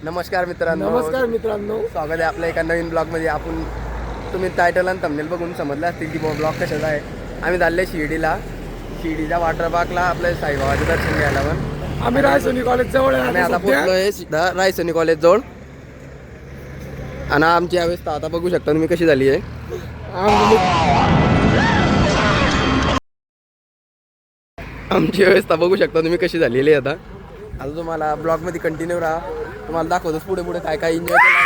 नमस्कार मित्रांनो. स्वागत आहे आपल्या एका नवीन ब्लॉगमध्ये. आपण तुम्ही टायटल आणि थंबनेल बघून समजले असतील की ब्लॉग कशाचा आहे. आम्ही चालले शिर्डीच्या वॉटर पार्कला आपल्या साईबाबाचे दर्शन घ्यायला. पण आम्ही रायसोनी कॉलेज जवळ आहे. आम्ही आता पोहोचलोय सीधा रायसोनी कॉलेज जवळ. आणि आमची अवस्था आता बघू शकता तुम्ही कशी झाली आहे. आमची व्यवस्था बघू शकता तुम्ही कशी झालेली आहे. आता तुम्हाला ब्लॉगमध्ये कंटिन्यू राहा. तुम्हाला दाखवतोच पुढे पुढे काय काय एन्जॉय केला.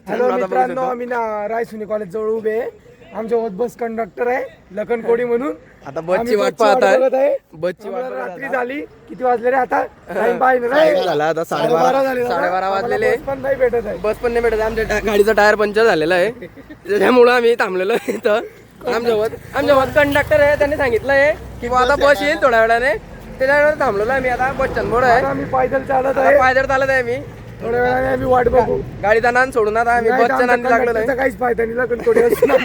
हॅलो मित्रांनो, आम्ही ना रायसोनी कॉलेज जवळ उभे आहे. आमच्यासोबत बस कंडक्टर आहे लखन कोडी म्हणून. आता बसची वाट पाहत आहे. बसची वाट रात्री झाली. किती वाजले रे आता? टाइम पाहिजे झाला आता 12:30 वाजलेले. पण नाही भेटत आहे. बस पण नाही भेटत. आमच्या गाडीचा टायर पंक्चर झालेला आहे. त्याच्यामुळं आम्ही थांबलेलो आहे इथं. आमच्यासोबत कंडक्टर आहे. त्यांनी सांगितलं आहे की आता बस येईल थोड्या वेळाने. त्याच्यावर थांबलेलो आहे मी. आता बस स्टँडवर आहे. आम्ही पैदल चालत आहे. मी थोड्या वेळाने आम्ही वाट बघू. गाडीचा नान सोडून आता आम्ही बसच्या नांदी लागलेलो आहे. काहीच फायदा नाही. लखन कोडी असणार.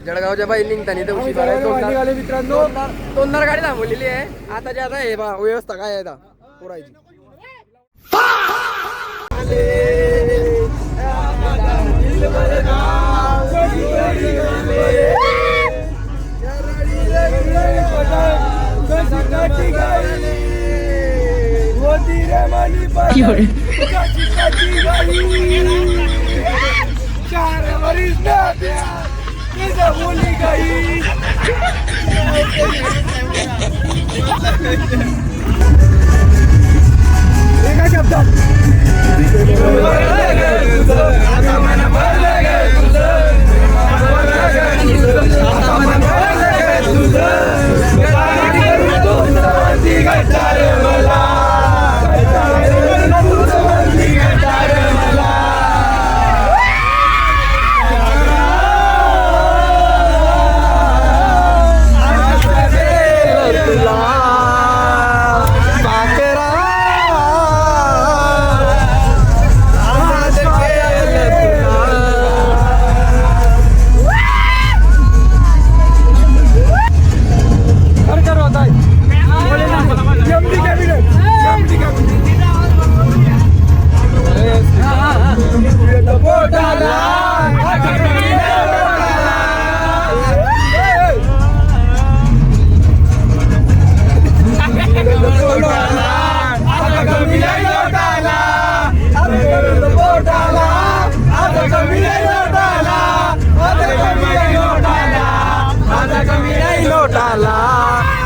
जळगावच्या बाई निघतानी तर उशीर झाला. मित्रांनो, दोनदार गाडी थांबवलेली आहे. आता जे आता हे बा व्यवस्था काय आहे आता पुरायची.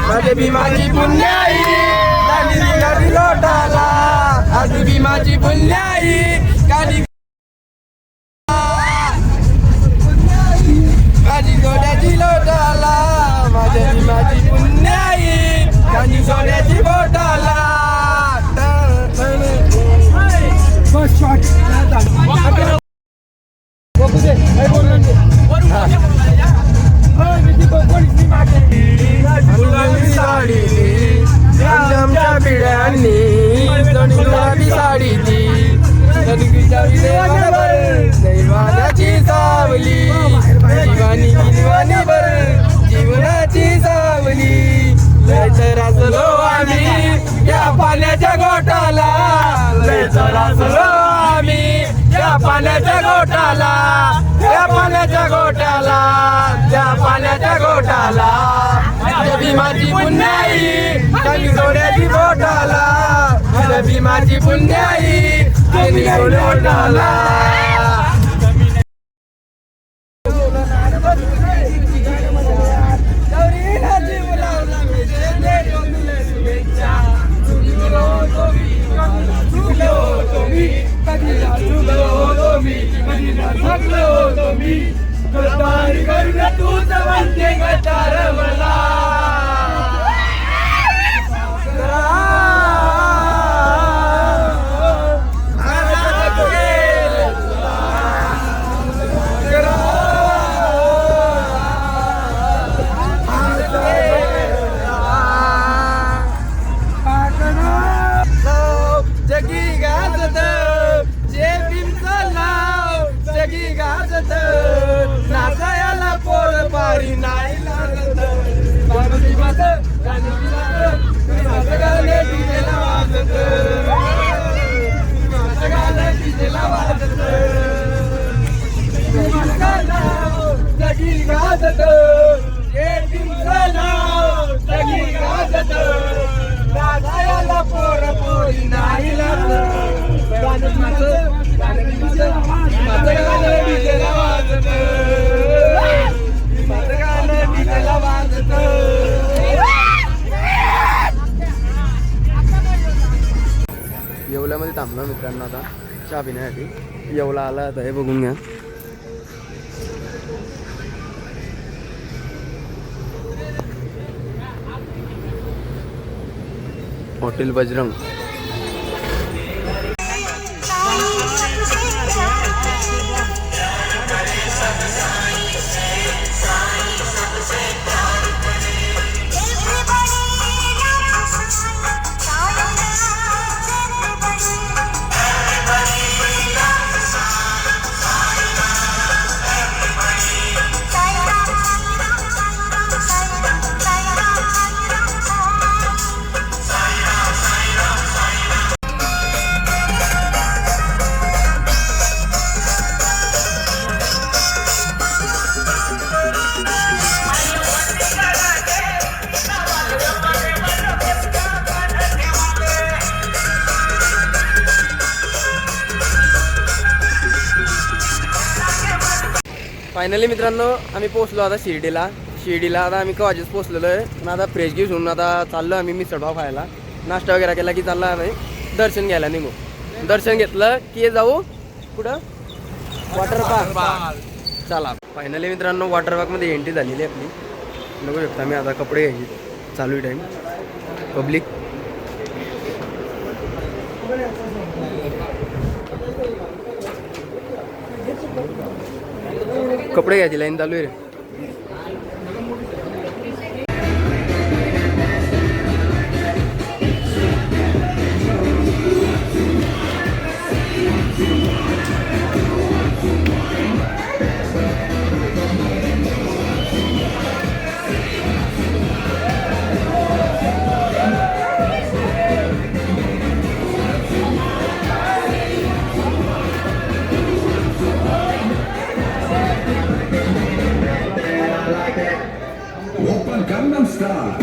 माझे भीमाची पुण्याई गाडी लोटाला. आज भीमाची पुण्याई गाडी माझी गोड्याची लोटाला. माझ्या भीमाची पुण्याई गाडी सोन्याची बोटाला. आमच्या पिढ्यांनी गुलाबी साडीची दैवानाची सावली जीवानी बर जीवनाची सावली. लय चराचलो आम्ही या पाण्याच्या गोटाला. लय चराचलो आम्ही या पाण्याच्या गोटाला. त्या पाण्याच्या गोटाला. त्या पाण्याच्या गोटाला. माझ्या भीमाची पुण्याई त्यांनी सोन्याची बोटाला. माझ्या भीमाची पुण्याई त्यांनी बोटाला. येवल्यामध्ये थांबलो मित्रांनो आता चहा पिण्यासाठी. येवला आला आता हे बघून घ्या. हॉटेल बजरंग. फायनली मित्रांनो आम्ही पोहोचलो आता शिर्डीला आता आम्ही कवाजीच पोहोचलेलो आहे. पण आता फ्रेश घेऊन आता चाललो आम्ही मिसळपाव खायला. नाश्ता वगैरे केला की चालला आम्ही दर्शन घ्यायला निघू. दर्शन घेतलं की जाऊ कुठं वॉटर पार्क. चला फायनली मित्रांनो वॉटर पार्कमध्ये एंट्री झालेली आपली. बघू शकता मी आता कपडे घ्यायचे चालू टाईम पब्लिक. कपडे घ्यायची लाईन चालू आहे रे. Gangnam Style.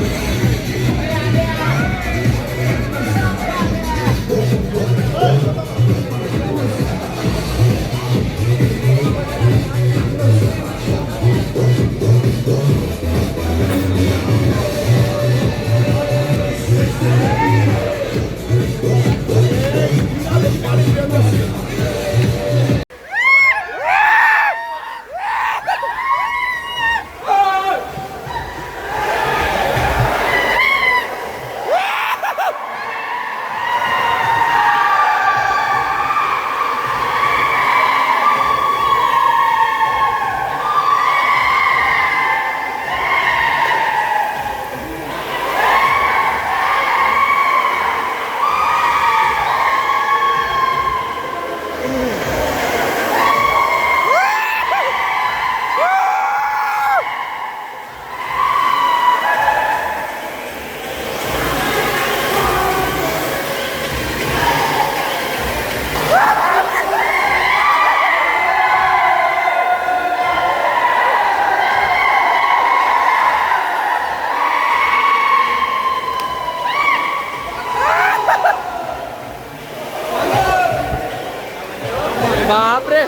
बापरे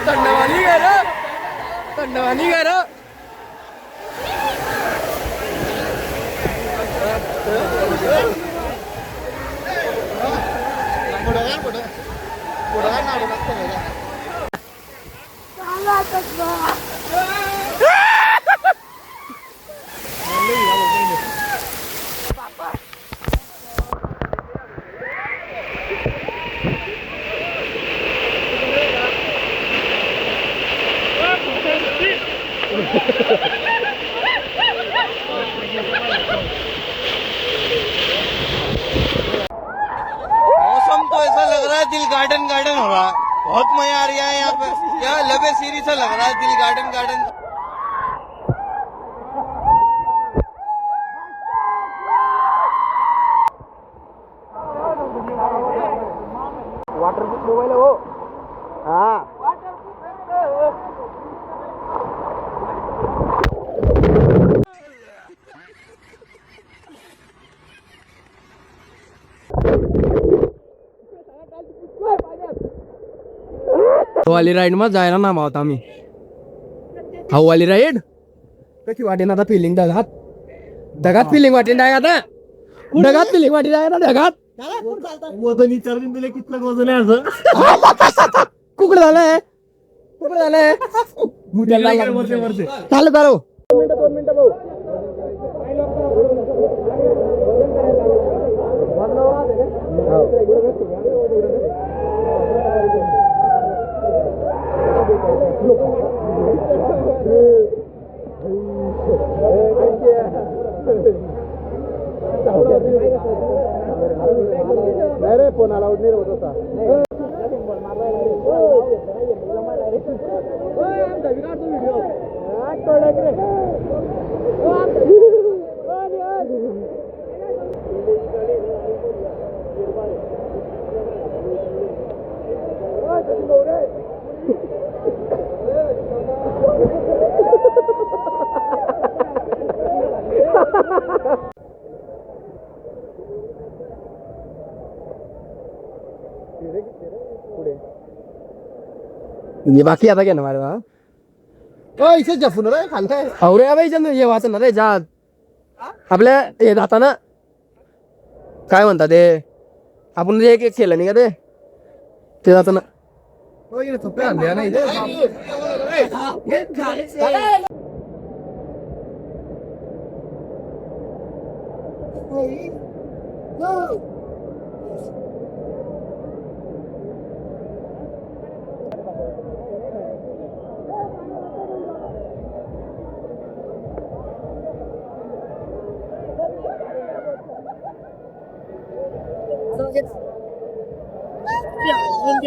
थंडवानी घर थंडवानी घर मौसम तो ऐसा लग रहा है दिल गार्डन गार्डन हो रहा है. बहुत मजा आ रहा है यहाँ पे. यहाँ लबे सीरी सा लग रहा है दिल गार्डन गार्डन. वॉटरप्रूफ मोबाईल आहे हो. हा वाली राईड मग जायला ना आहोत आम्ही. हा वाली राईड कशी वाटेन आता फिलिंग ढगात फिलिंग वाटेन डाय आता ढगात फिलिंग वाटेन डाय ना ढगात वजन विचारून दिले कितलं वजन आहे असं कुकडं झालंय चालू चालू 2 मिनिटं भाऊ. नाही रे फोन अलाउड नाही होत होता. ये बाकी आता क्या ना माझ्या इथे जपून रे खालताय अवरे अभय चंद्र हे वाचन रे जात आपल्या हे जाताना काय म्हणतात ते आपण जे एक केलं नाही का ते जाताना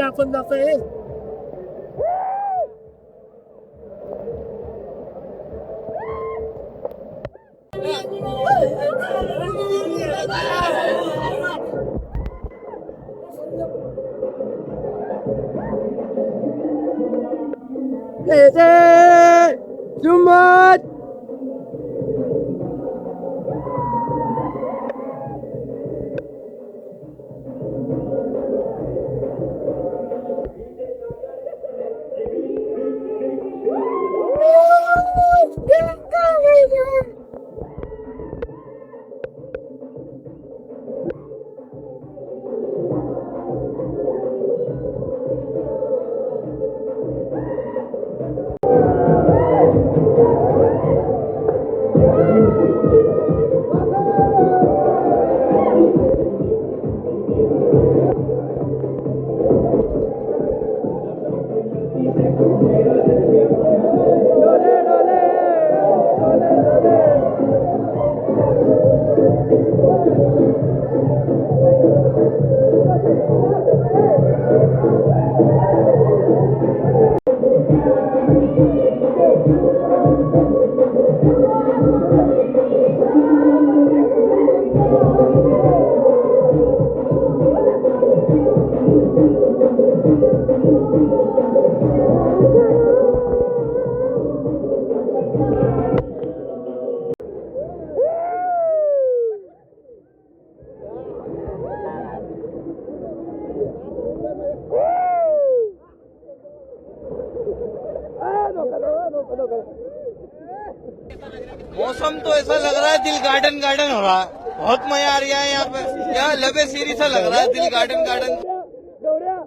आपण जातोय जुम्मत मौसम तो ऐसा लग रहा है दिल गार्डन गार्डन हो रहा है. बहुत मजा आ रहा है यहाँ पे. यहाँ लबे सीरी सा लग रहा है दिल गार्डन गार्डन. गौऱ्या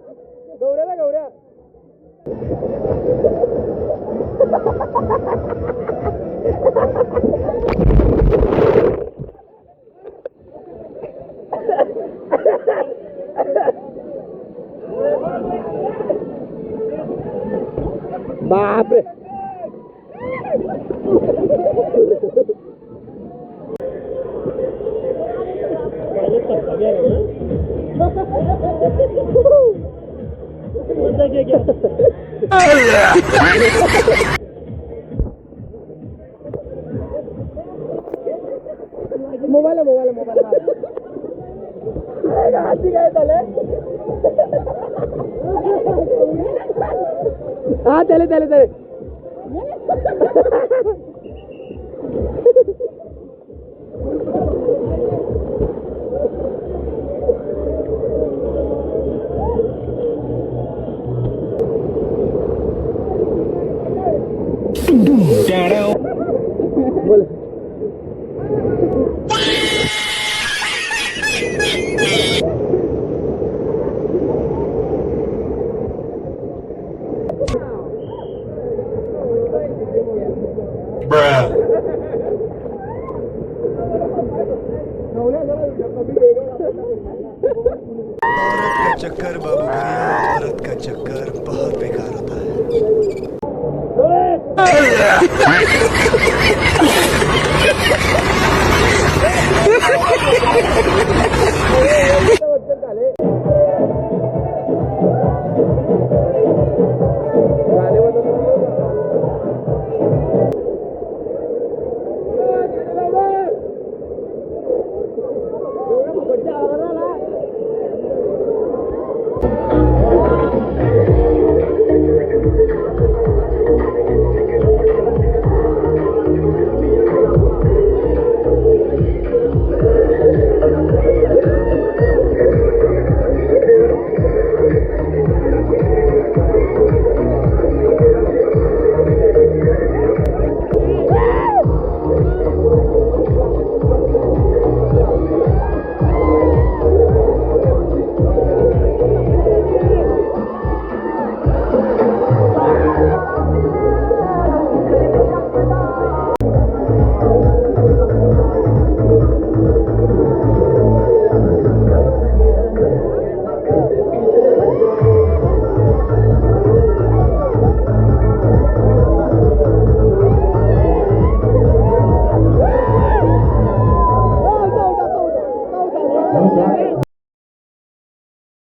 बापरे मोबाईल हाती काय झालंय हा त्याले त्याले त्याले बोल औरत का चक्कर बाबू भैया, औरत का चक्कर बहुत बेकार होता है।